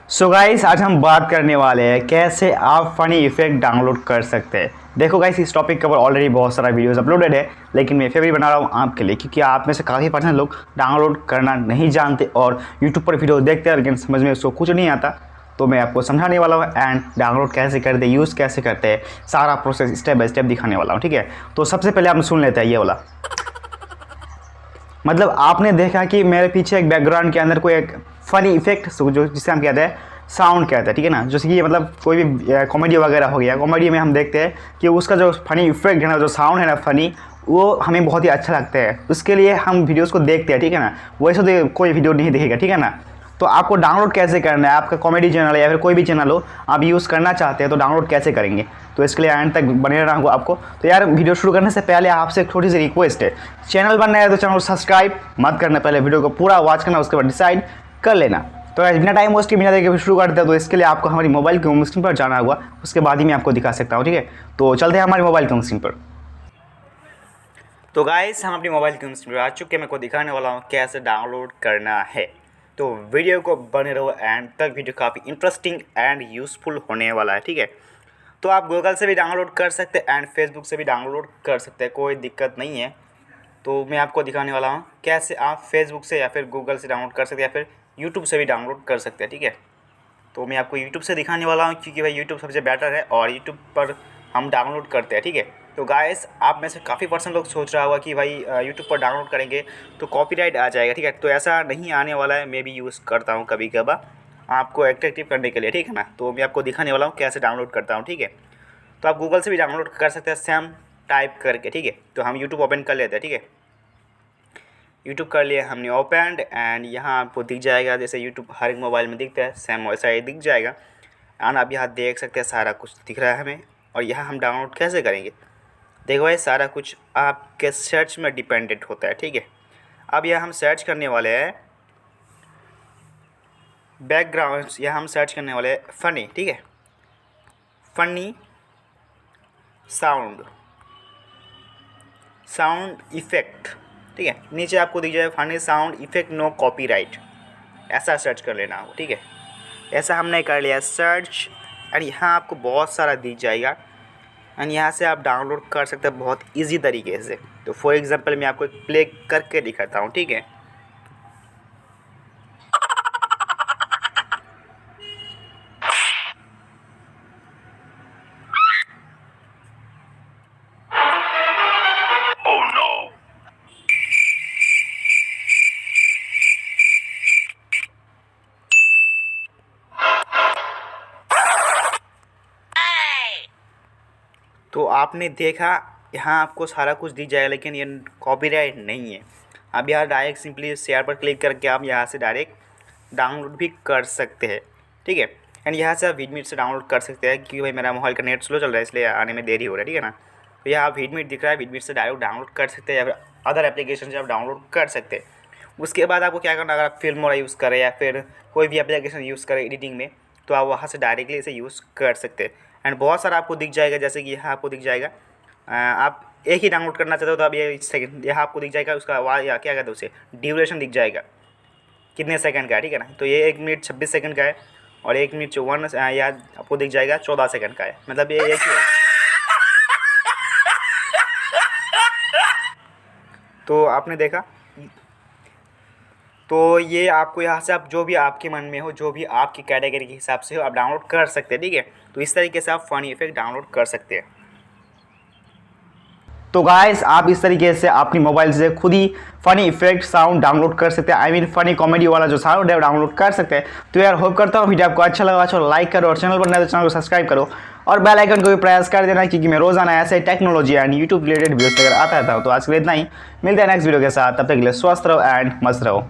So guys आज हम बात करने वाले हैं कैसे आप फ़नी इफेक्ट डाउनलोड कर सकते हैं। देखो गाइस इस टॉपिक के ऊपर ऑलरेडी बहुत सारा वीडियोस अपलोडेड है, लेकिन मैं फिर भी बना रहा हूँ आपके लिए, क्योंकि आप में से काफ़ी % लोग डाउनलोड करना नहीं जानते और यूट्यूब पर वीडियो देखते हैं लेकिन समझ में उसको कुछ नहीं आता। तो मैं आपको समझाने वाला हूँ एंड डाउनलोड कैसे करते हैं, यूज़ कैसे करते हैं, सारा प्रोसेस स्टेप बाय स्टेप दिखाने वाला हूँ। ठीक है, तो सबसे पहले हम सुन लेते हैं ये वाला। मतलब आपने देखा कि मेरे पीछे एक बैकग्राउंड के अंदर कोई एक फ़नी इफेक्ट जो जिसे हम कहते हैं साउंड कहते हैं, ठीक है ना। जैसे कि मतलब कोई भी कॉमेडी वगैरह हो गया, कॉमेडी में हम देखते हैं कि उसका जो फ़नी इफेक्ट है ना, जो साउंड है ना फ़नी, वो हमें बहुत ही अच्छा लगता है। उसके लिए हम वीडियोस को देखते हैं, ठीक है ना। वैसे तो कोई वीडियो नहीं देखेगा, ठीक है ना। तो आपको डाउनलोड कैसे करना है, आपका कॉमेडी चैनल है या फिर कोई भी चैनल हो, आप यूज़ करना चाहते हैं तो डाउनलोड कैसे करेंगे, तो इसके लिए एंड तक बने रहना होगा आपको। तो यार वीडियो शुरू करने से पहले आपसे एक छोटी सी रिक्वेस्ट है, चैनल बनना है तो चैनल को सब्सक्राइब मत करना, पहले वीडियो को पूरा वॉच करना, उसके बाद डिसाइड कर लेना। तो यार बिना टाइम वेस्ट के बिना देखे शुरू करते हैं। तो इसके लिए आपको हमारी मोबाइल की होम स्क्रीन पर जाना होगा, उसके बाद ही मैं आपको दिखा सकता हूँ, ठीक है। तो चलते हैं हमारी मोबाइल की होम स्क्रीन पर। तो गाइस हम अपनी मोबाइल की होम स्क्रीन पर आ चुके हैं, मैं को दिखाने वाला हूँ कैसे डाउनलोड करना है। तो वीडियो को बने रहो एंड तक, वीडियो काफ़ी इंटरेस्टिंग एंड यूज़फुल होने वाला है, ठीक है। तो आप गूगल से भी डाउनलोड कर सकते हैं एंड फेसबुक से भी डाउनलोड कर सकते हैं, कोई दिक्कत नहीं है। तो मैं आपको दिखाने वाला हूँ कैसे आप फेसबुक से या फिर गूगल से डाउनलोड कर सकते हैं या फिर यूट्यूब से भी डाउनलोड कर सकते हैं, ठीक है। तो मैं आपको यूट्यूब से दिखाने वाला हूँ, क्योंकि भाई यूट्यूब सबसे बेटर है और यूट्यूब पर हम डाउनलोड करते हैं, ठीक है। तो गाइस आप में से काफ़ी % लोग सोच रहा होगा कि भाई यूट्यूब पर डाउनलोड करेंगे तो कॉपीराइट आ जाएगा, ठीक है। तो ऐसा नहीं आने वाला है, मैं भी यूज़ करता हूँ कभी कभार आपको अट्रैक्टिव करने के लिए, ठीक है ना। तो मैं आपको दिखाने वाला हूँ कैसे डाउनलोड करता हूँ, ठीक है। तो आप गूगल से भी डाउनलोड कर सकते हैं सेम टाइप करके, ठीक है। तो हम यूट्यूब ओपन कर लेते हैं, ठीक है। यूट्यूब कर लिया हमने ओपन एंड यहाँ आपको दिख जाएगा, जैसे यूट्यूब हर एक मोबाइल में दिखता है सेम वैसा ही दिख जाएगा। एंड आप यहाँ देख सकते हैं सारा कुछ दिख रहा है हमें। और यहाँ हम डाउनलोड कैसे करेंगे, देखो भाई सारा कुछ आपके सर्च में डिपेंडेंट होता है, ठीक है। अब यहाँ हम सर्च करने वाले हैं बैकग्राउंड, यहाँ हम सर्च करने वाले हैं फ़नी, ठीक है। फ़नी साउंड इफ़ेक्ट, ठीक है। नीचे आपको दिख जाए funny sound effect no copyright, ऐसा सर्च कर लेना हो, ठीक है। ऐसा हमने कर लिया सर्च एंड यहाँ आपको बहुत सारा दिख जाएगा एंड यहाँ से आप डाउनलोड कर सकते हैं बहुत इजी तरीके से। तो फॉर एग्जांपल मैं आपको एक प्ले करके दिखाता हूँ, ठीक है। तो आपने देखा यहाँ आपको सारा कुछ दिख जाएगा, लेकिन ये कॉपीराइट नहीं है। अब यहाँ डायरेक्ट सिंपली शेयर पर क्लिक करके आप यहाँ से डायरेक्ट डाउनलोड भी कर सकते हैं, ठीक है। एंड यहाँ से आप वीडमीट से डाउनलोड कर सकते हैं, क्योंकि भाई मेरा मोबाइल का नेट स्लो चल रहा है इसलिए आने में देरी हो रहा है, ठीक है ना। तो यहाँ वीडमीट दिख रहा है, वीडमीट से डायरेक्ट डाउनलोड कर सकते हैं या फिर अदर एप्लीकेशन से आप डाउनलोड कर सकते हैं। उसके बाद आपको क्या करना, अगर आप फिल्म यूज़ करें या फिर कोई भी एप्लीकेशन यूज़ करें एडिटिंग में, तो आप वहाँ से डायरेक्टली इसे यूज़ कर सकते हैं। एंड बहुत सारा आपको दिख जाएगा, जैसे कि यहाँ आपको दिख जाएगा आप एक ही डाउनलोड करना चाहते हो तो अब ये सेकंड यहाँ आपको दिख जाएगा, उसका या क्या कहते हैं उसे ड्यूरेशन दिख जाएगा कितने सेकंड का है, ठीक है ना। तो ये 1 मिनट 26 सेकंड का है और 1 मिनट 54 या आपको दिख जाएगा 14 सेकंड का है, मतलब ये एक ही है। तो आपने देखा, तो ये आपको यहाँ से आप जो भी आपके मन में हो, जो भी आपकी कैटेगरी के हिसाब से हो, आप डाउनलोड कर सकते हैं, ठीक है। तो इस तरीके से आप फ़नी इफेक्ट डाउनलोड कर सकते हैं। तो गाइस आप इस तरीके से अपनी मोबाइल से खुद ही फ़नी इफेक्ट साउंड डाउनलोड कर सकते हैं, आई मीन फ़नी कॉमेडी वाला जो साउंड है डाउनलोड कर सकते हैं। तो यार होप करता हूँ वीडियो आपको अच्छा लगा, अच्छा लाइक करो और चैनल पर नए तो चैनल को सब्सक्राइब करो और बेल आइकन को भी प्रेस कर देना, क्योंकि मैं रोजाना ऐसे technology and YouTube related videos लेकर आता रहता हूँ। तो आज के लिए इतना ही, मिलते हैं नेक्स्ट वीडियो के साथ, तब तक के लिए स्वस्थ रहो एंड मस्त रहो।